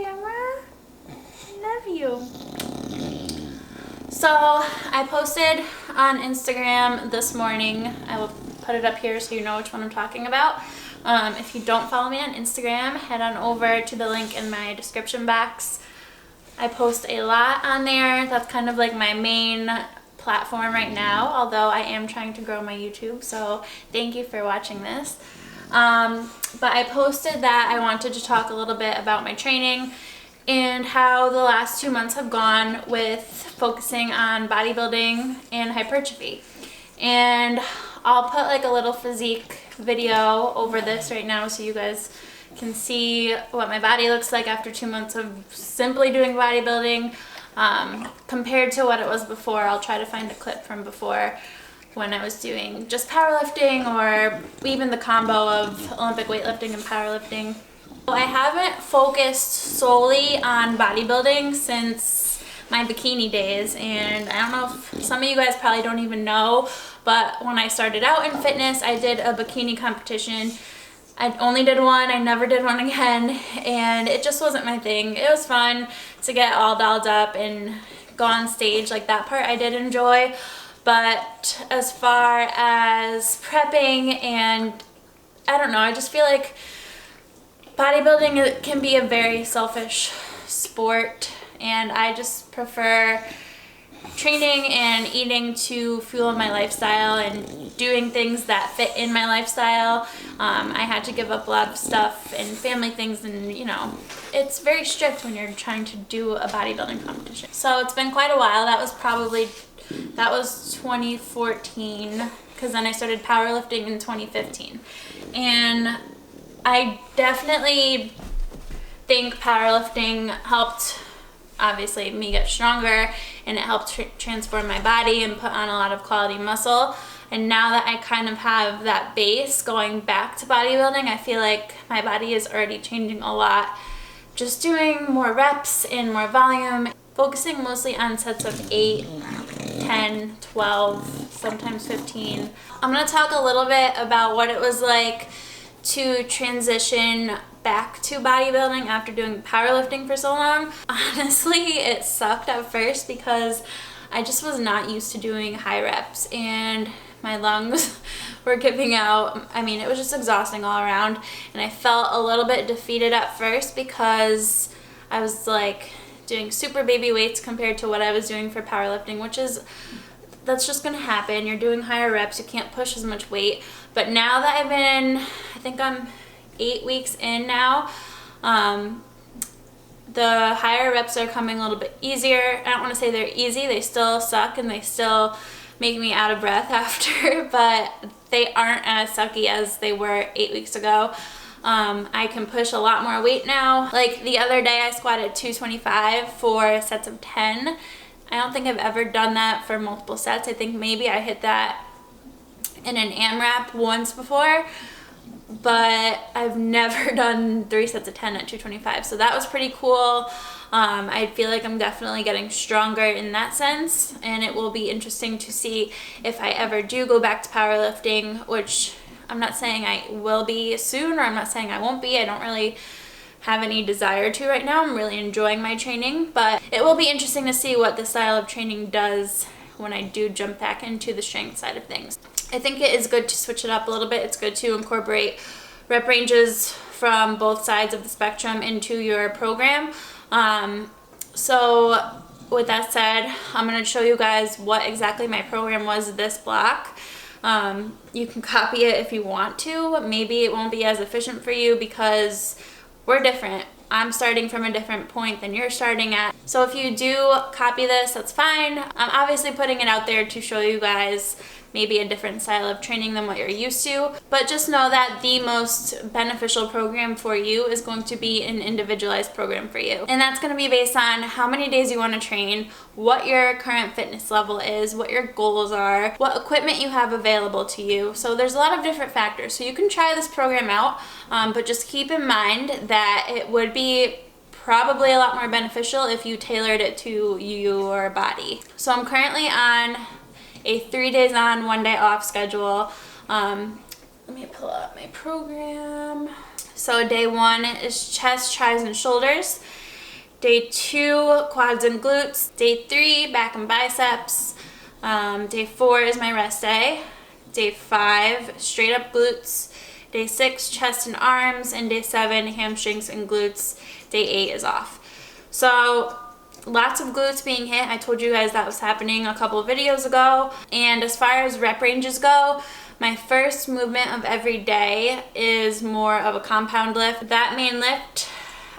camera. I love you. So I posted on Instagram this morning. I will put it up here so you know which one I'm talking about. If you don't follow me on Instagram, head on over to the link in my description box. I post a lot on there. That's kind of like my main platform right now, although I am trying to grow my YouTube, so thank you for watching this. But I posted that I wanted to talk a little bit about my training and how the last 2 months have gone with focusing on bodybuilding and hypertrophy. And I'll put like a little physique video over this right now so you guys can see what my body looks like after 2 months of simply doing bodybuilding compared to what it was before. I'll try to find a clip from before when I was doing just powerlifting or even the combo of Olympic weightlifting and powerlifting. I haven't focused solely on bodybuilding since my bikini days, and I don't know if some of you guys probably don't even know, but when I started out in fitness, I did a bikini competition. I only did one, I never did one again, and it just wasn't my thing. It was fun to get all dolled up and go on stage, like that part I did enjoy, but as far as prepping and I don't know, I just feel like bodybuilding can be a very selfish sport, and I just prefer training and eating to fuel my lifestyle and doing things that fit in my lifestyle. I had to give up a lot of stuff and family things, and you know, it's very strict when you're trying to do a bodybuilding competition. So it's been quite a while. That was 2014, because then I started powerlifting in 2015. And I definitely think powerlifting helped, obviously, me get stronger, and it helped transform my body and put on a lot of quality muscle. And now that I kind of have that base going back to bodybuilding, I feel like my body is already changing a lot. Just doing more reps and more volume, focusing mostly on sets of 8, 10, 12, sometimes 15. I'm going to talk a little bit about what it was like to transition back to bodybuilding after doing powerlifting for so long. Honestly, it sucked at first because I just was not used to doing high reps and my lungs were giving out. I mean, it was just exhausting all around, and I felt a little bit defeated at first because I was like doing super baby weights compared to what I was doing for powerlifting, that's just gonna happen. You're doing higher reps, you can't push as much weight. But now that I've been, I think I'm 8 weeks in now, the higher reps are coming a little bit easier. I don't want to say they're easy, they still suck and they still make me out of breath after, but they aren't as sucky as they were 8 weeks ago. I can push a lot more weight now. Like the other day I squatted 225 for sets of 10. I don't think I've ever done that for multiple sets. I think maybe I hit that in an AMRAP once before, but I've never done 3 sets of 10 at 225. So that was pretty cool. I feel like I'm definitely getting stronger in that sense, and it will be interesting to see if I ever do go back to powerlifting, which I'm not saying I will be soon, or I'm not saying I won't be. I don't really have any desire to right now. I'm really enjoying my training, but it will be interesting to see what the style of training does when I do jump back into the strength side of things. I think it is good to switch it up a little bit. It's good to incorporate rep ranges from both sides of the spectrum into your program. So with that said, I'm going to show you guys what exactly my program was this block. You can copy it if you want to. Maybe it won't be as efficient for you because we're different. I'm starting from a different point than you're starting at. So if you do copy this, that's fine. I'm obviously putting it out there to show you guys maybe a different style of training than what you're used to. But just know that the most beneficial program for you is going to be an individualized program for you. And that's gonna be based on how many days you wanna train, what your current fitness level is, what your goals are, what equipment you have available to you. So there's a lot of different factors. So you can try this program out, but just keep in mind that it would be probably a lot more beneficial if you tailored it to your body. So I'm currently on a 3 days on, 1 day off schedule. Let me pull up my program. So day one is chest, tris, and shoulders. Day 2, quads and glutes. Day 3, back and biceps. Day 4 is my rest day. Day 5, straight up glutes. Day 6, chest and arms. And day 7, hamstrings and glutes. Day 8 is off. So lots of glutes being hit. I told you guys that was happening a couple of videos ago. And as far as rep ranges go, my first movement of every day is more of a compound lift. That main lift,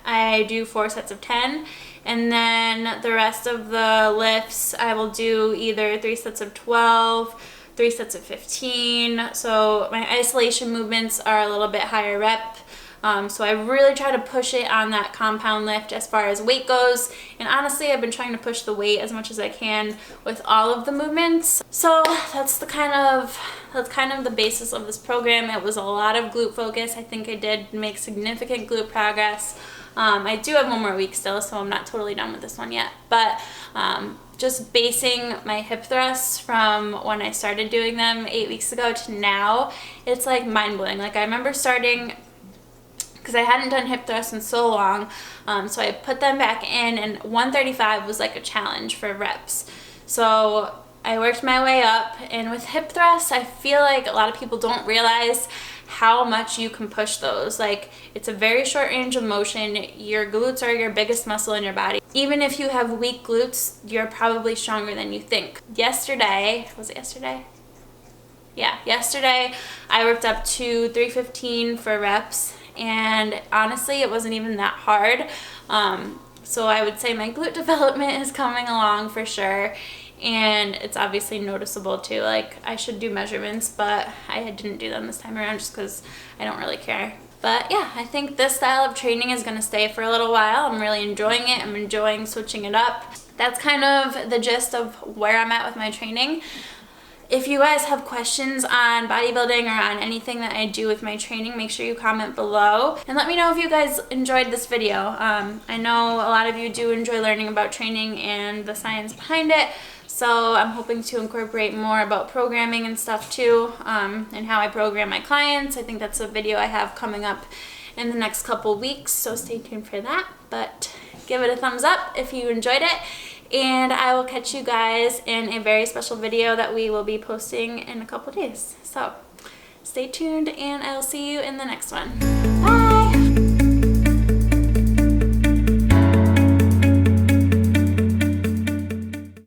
I do 4 sets of 10, and then the rest of the lifts I will do either 3 sets of 12, 3 sets of 15. So my isolation movements are a little bit higher rep. So I really try to push it on that compound lift as far as weight goes. And honestly, I've been trying to push the weight as much as I can with all of the movements. So that's kind of the basis of this program. It was a lot of glute focus. I think I did make significant glute progress. I do have 1 more week still, so I'm not totally done with this one yet. But just basing my hip thrusts from when I started doing them 8 weeks ago to now, it's like mind-blowing. Like I remember starting, because I hadn't done hip thrusts in so long, so I put them back in, and 135 was like a challenge for reps. So I worked my way up, and with hip thrusts, I feel like a lot of people don't realize how much you can push those. Like, it's a very short range of motion. Your glutes are your biggest muscle in your body. Even if you have weak glutes, you're probably stronger than you think. Yesterday, was it yesterday? Yeah, yesterday I worked up to 315 for reps, and honestly it wasn't even that hard. So I would say my glute development is coming along for sure, and it's obviously noticeable too. Like, I should do measurements, but I didn't do them this time around just because I don't really care. But yeah, I think this style of training is going to stay for a little while. I'm really enjoying it. I'm enjoying switching it up. That's kind of the gist of where I'm at with my training. If you guys have questions on bodybuilding or on anything that I do with my training, make sure you comment below. And let me know if you guys enjoyed this video. I know a lot of you do enjoy learning about training and the science behind it. So I'm hoping to incorporate more about programming and stuff too, and how I program my clients. I think that's a video I have coming up in the next couple weeks, so stay tuned for that. But give it a thumbs up if you enjoyed it. And I will catch you guys in a very special video that we will be posting in a couple days. So stay tuned, and I'll see you in the next one.